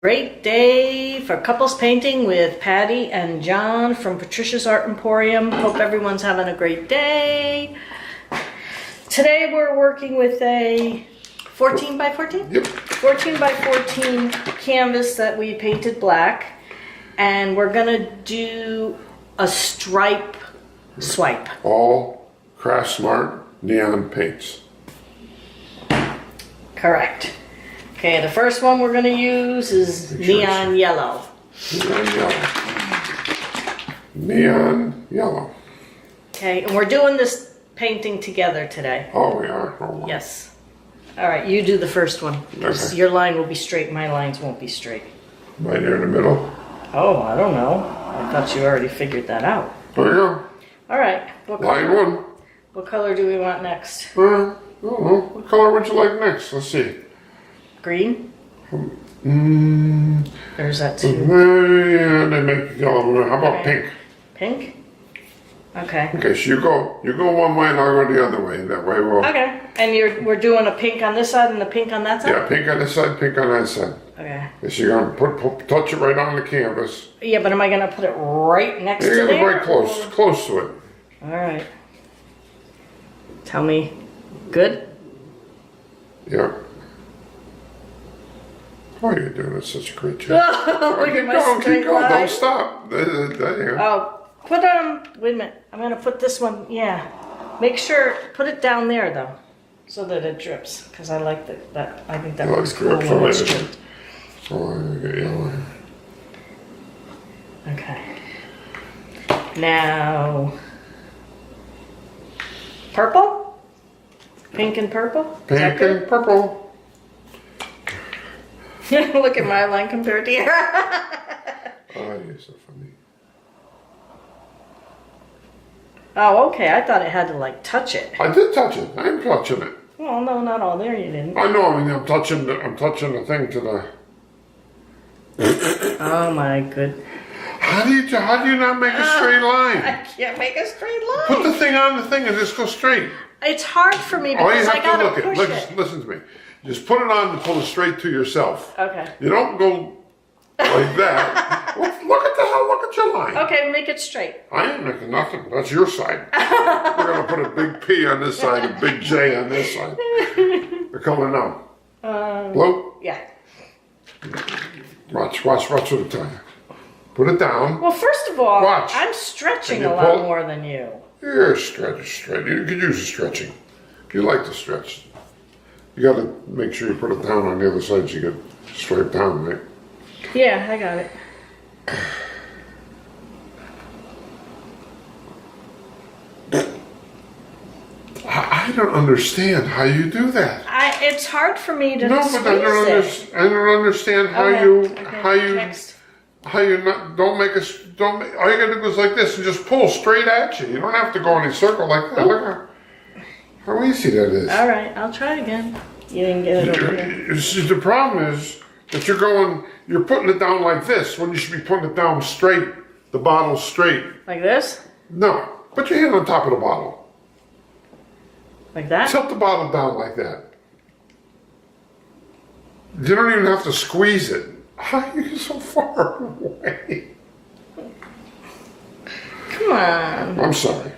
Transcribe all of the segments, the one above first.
Great day for couples painting with Patty and John from Patricia's Art Emporium. Hope everyone's having a great day. Today we're working with a 14 by 14? Yep. 14 by 14 canvas that we painted black. And we're gonna do a stripe swipe. All Craft Smart neon paints. Correct. Okay, the first one we're going to use is neon yellow. Neon yellow. Neon yellow. Okay, and we're doing this painting together today. Oh, we are? Oh, wow. Yes. All right, you do the first one. Okay. Your line will be straight, my lines won't be straight. Right there in the middle. Oh, I don't know. I thought you already figured that out. There you go. All right. Line one. What color do we want next? I don't know. What color would you like next? Let's see. Green? Or is that too? Yeah, they make yellow. How about pink? Pink? Okay. Okay, so you go one way and I'll go the other way. That way we'll... Okay. And we're doing a pink on this side and a pink on that side? Yeah, pink on this side, pink on that side. Okay. So you're going to touch it right on the canvas. Yeah, but am I going to put it right next to there? You're going to be right close to it. All right. Tell me. Good? Yeah. Oh, you're doing such a great job. Look keep at my going, straight keep going. line. Don't stop. There you go. Oh, wait a minute. I'm gonna put this one, yeah. Make sure, put it down there though, so that it drips, because I like that, I think that looks cool when it's dripped. So I get yellow. Okay. Now, purple? Pink and purple? Pink and purple. Look at my line compared to yours. Oh, you're so funny. Oh, okay. I thought it had to like touch it. I did touch it. I'm touching it. Well, no, not all there. You didn't. I know. I mean, I'm touching the thing to the. Oh my good. How do you not make a straight line? I can't make a straight line. Put the thing on the thing and just go straight. It's hard for me All you because I have to gotta look push at. it. Listen to me. Just put it on and pull it straight to yourself. Okay. You don't go like that. Look at your line. Okay, make it straight. I ain't making nothing. That's your side. We're gonna put a big P on this side, a big J on this side. The color now. Blue? Yeah. Watch what I tell you. Put it down. Well, first of all, Watch. I'm stretching And a you lot pull- more than you. You're stretch. You could use the stretching. You like to stretch. You gotta make sure you put it down on the other side so you get straight down, right? Yeah, I got it. I don't understand how you do that. It's hard for me to No, but squeeze I don't it. I don't understand how Next. don't make all you gotta do is like this and just pull straight at you. You don't have to go in a circle like that. Look how easy that is. All right, I'll try again. You didn't get it over here. See, the problem is that you're putting it down like this when you should be putting it down straight, the bottle straight. Like this? No, put your hand on top of the bottle. Like that? Tilt the bottle down like that. You don't even have to squeeze it. How are you so far away? Come on. I'm sorry.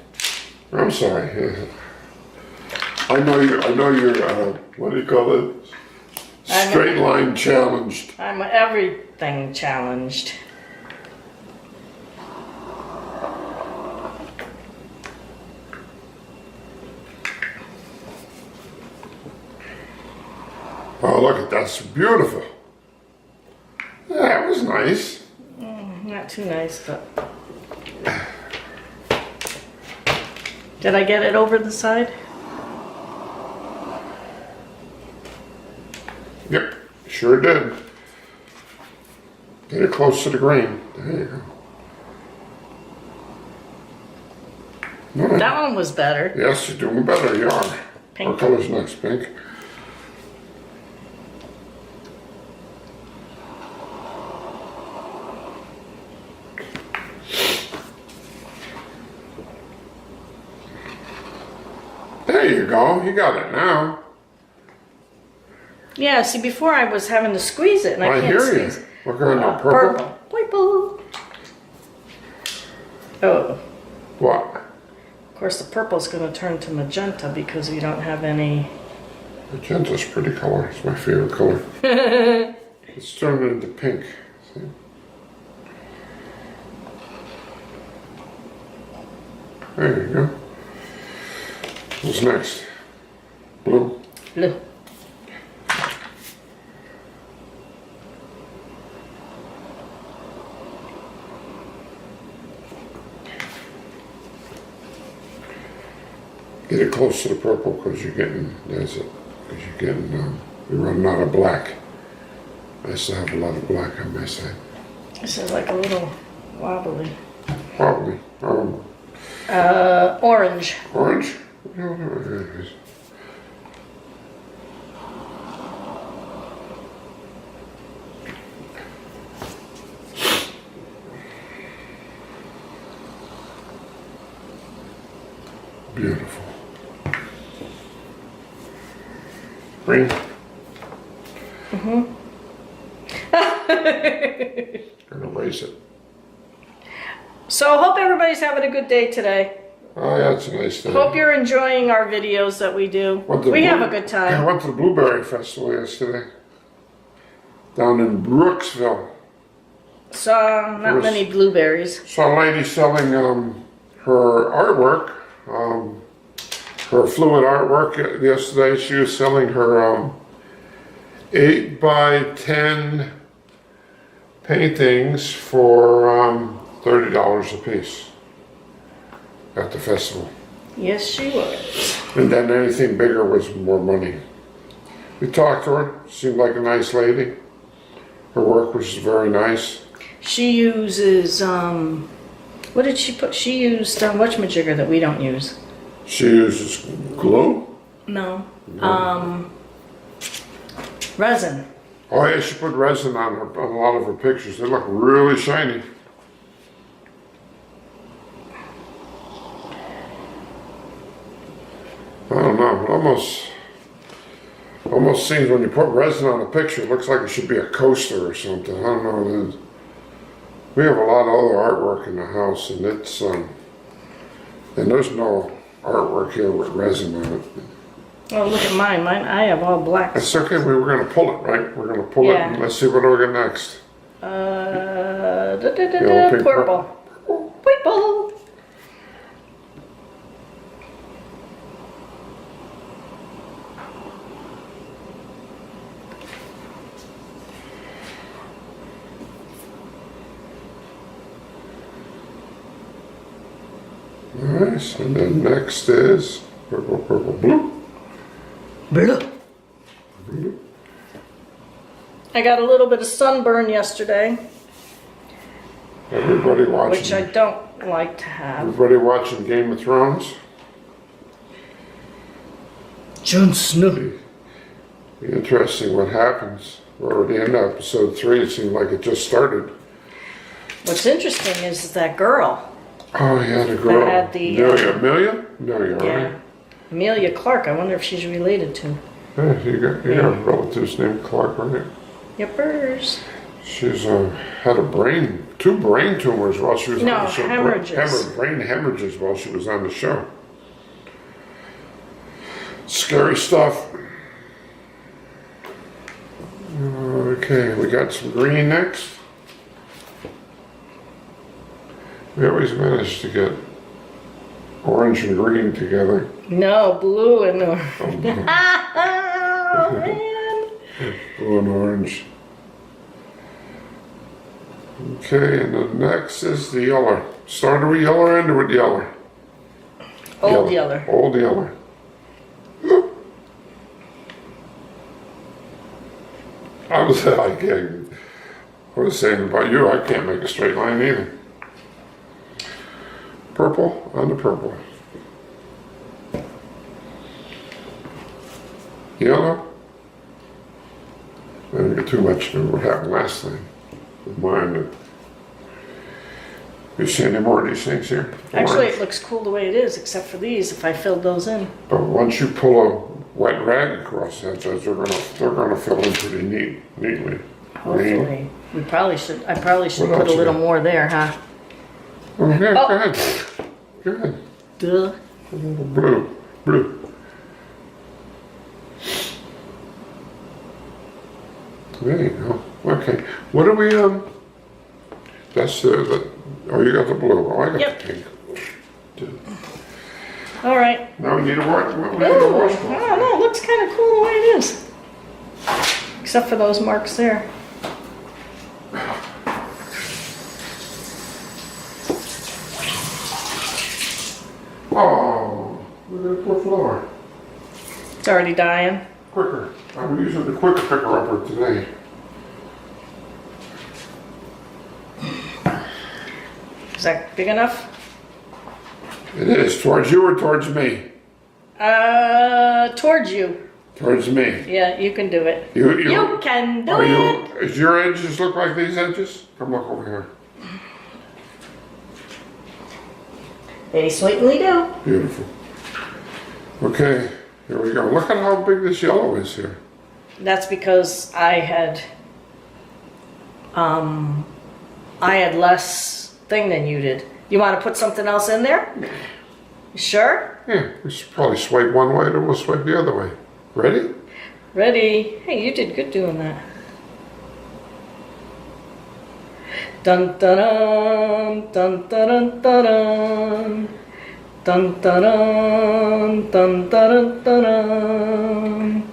I know you're what do you call it? Straight line challenged. I'm everything challenged. Oh, look at that's beautiful. Yeah, that was nice. Not too nice, but... Did I get it over the side? Yep, sure did. Get it close to the grain. There you go. All right. That one was better. Yes, you're doing better. You are. Pink. What color's next? Pink. There you go. You got it now. Yeah, see, before I was having to squeeze it, and I can't hear you. squeeze. What kind of purple? Purple. Oh, What? of course the purple's going to turn to magenta because we don't have any. Magenta's a pretty color. It's my favorite color. It's turning into pink. See? There you go. What's next? Blue? Blue. Get it close to the purple because you're getting, there's it. Because you're getting, you're running out of black. I still have a lot of black on my side. This is like a little wobbly. Probably. Orange. Orange? No, it is. Beautiful. Green? Gonna erase it. So hope everybody's having a good day today. Oh yeah, it's a nice day. Hope you're enjoying our videos that we do. We have a good I time. went to the Blueberry Festival yesterday. Down in Brooksville. Saw not many blueberries. Saw a lady selling her artwork, her fluid artwork yesterday. She was selling her 8 by 10 paintings for $30 a piece at the festival. Yes, she was. And then anything bigger was more money. We talked to her, seemed like a nice lady. Her work was very nice. She uses, what did she put? She used whatchamajigger that we don't use. She uses glue? No. Resin. Oh yeah, she put resin on a lot of her pictures. They look really shiny. I don't know, it almost seems when you put resin on a picture, it looks like it should be a coaster or something. I don't know. We have a lot of other artwork in the house, and it's and there's no artwork here with resin on it. Oh, look at mine. I have all black. It's okay. We were going to pull it, right? We're going to pull it, and let's see what do we get next. Yellow, pink, purple. Purple. Nice, and then next is purple, purple, blue. Blue. I got a little bit of sunburn yesterday, Everybody watching. which I don't like to have. Everybody watching Game of Thrones. Jon Snow. Be interesting what happens. We're already in episode 3. It seemed like it just started. What's interesting is that girl. Oh yeah, the girl. That had the, Amelia? Amelia, right? Yeah. Amelia Clark. I wonder if she's related to. Yeah, you got relatives named Clark, right? Yepers. She's had two brain tumors while she was on the show. Hemorrhages. Brain hemorrhages while she was on the show. Scary stuff. Okay, we got some green next. We always manage to get orange and green together. No, blue and orange. Oh, Man. blue and orange. Okay, and the next is the yellow. Started with yellow, ended with yellow. Old yeller. Old yellow. I was saying about you, I can't make a straight line either. Purple on the purple. Yellow. I didn't get too much of what happened last time with mine. You see any more of these things here? Actually, Orange. it looks cool the way it is, except for these, if I filled those in. But once you pull a wet rag across that, they're gonna fill in pretty neatly. Hopefully. I probably should What put else a little you got? more there, huh? Oh, yeah, Oh. go ahead. Go ahead. Duh. A little blue. There you go. Okay. What do we, that's oh, you got the blue. Oh, I got Yep. the pink. All right. Now we need a wash. We need a Ooh, I washcloth. don't know. It looks kind of cool the way it is. Except for those marks there. Oh, look at the poor flower. It's already dying. Quicker. I'm using the quicker picker upper today. Is that big enough? It is. Towards you or towards me? Towards you. Towards me. Yeah, you can do it. You can do it. Does your edges look like these edges? Come look over here. They certainly do. Beautiful. Okay, here we go. Look at how big this yellow is here. That's because I had less thing than you did. You want to put something else in there? You sure? Yeah, we should probably swipe one way, then we'll swipe the other way. Ready? Ready? Hey, you did good doing that. Dun dun dun dun dun dun dun dun dun dun dun dun dun.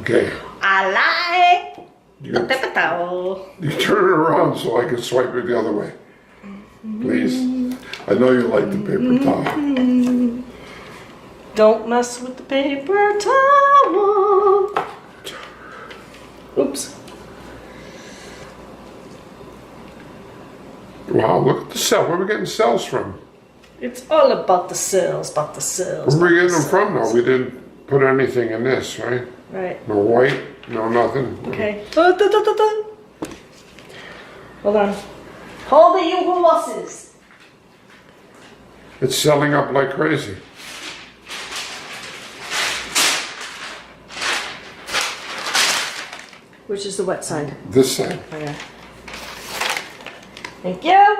Okay. I like You, the pepper towel. you turn it around so I can swipe it the other way. Please. I know you like the paper towel. Don't mess with the paper towel. Oops. Wow, look at the cell. Where are we getting cells from? It's all about the cells, about the cells. Where are we about getting the them from cells. now? We didn't put anything in this, right? Right. No white, no nothing. Okay. Hold on. Hold it, you horses. It's selling up like crazy. Which is the wet side? This side. Okay. Thank you.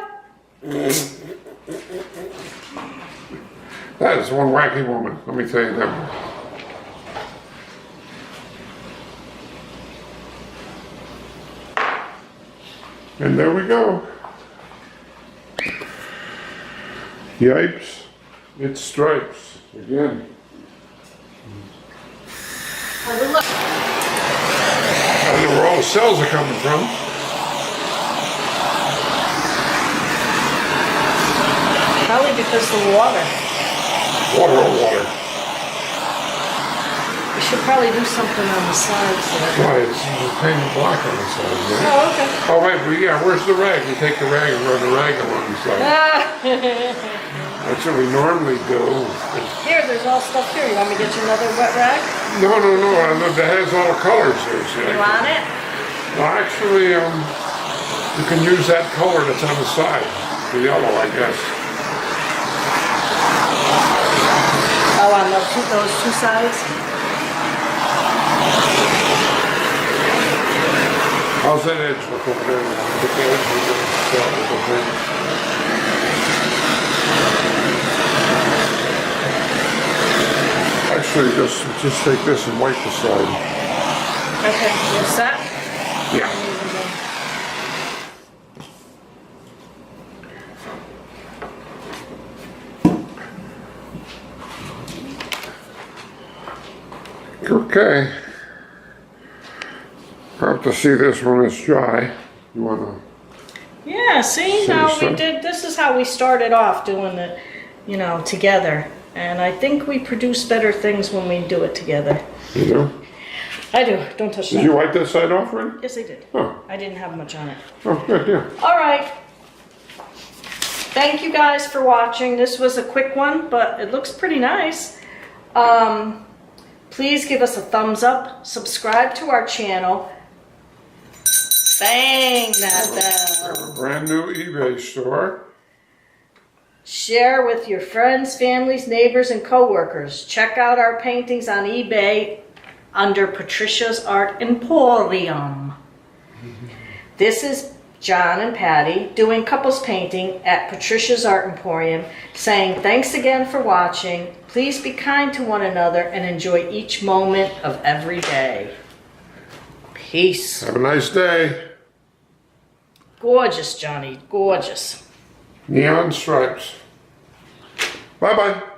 That is one wacky woman, let me tell you that. And there we go. Yipes, it's stripes again. Have a look. I don't know where all the cells are coming from. Probably because of the water. Water, oh water. We should probably do something on the sides there. Why, it's painted black on the side, right? Oh, okay. Oh wait, well, yeah, where's the rag? You take the rag and run the rag along the side. That's what we normally do. Here, there's all stuff here. You want me to get you another wet rag? No, that has all the colors there, see? You want it? Well, actually, you can use that color that's on the side, the yellow, I guess. Oh, on those two sides? How's that edge look over there? Look at the edge of the cell over there. Actually, just take this and wipe the side. Okay, you set? Yeah. Okay. I'll have to see this when it's dry. You wanna? Yeah, see how we some? did, this is how we started off doing it, you know, together. And I think we produce better things when we do it together. You do? I do, don't touch that. Did you wipe that side off already? Yes, I did. Oh. I didn't have much on it. Oh, good, yeah. All right. Thank you guys for watching. This was a quick one, but it looks pretty nice. Please give us a thumbs up, subscribe to our channel. Bang that bell. We have a brand new eBay store. Share with your friends, families, neighbors, and coworkers. Check out our paintings on eBay under Patricia's Art Emporium. This is John and Patty doing couples painting at Patricia's Art Emporium, saying thanks again for watching. Please be kind to one another and enjoy each moment of every day. Peace. Have a nice day. Gorgeous, Johnny, gorgeous. Neon stripes. Bye-bye.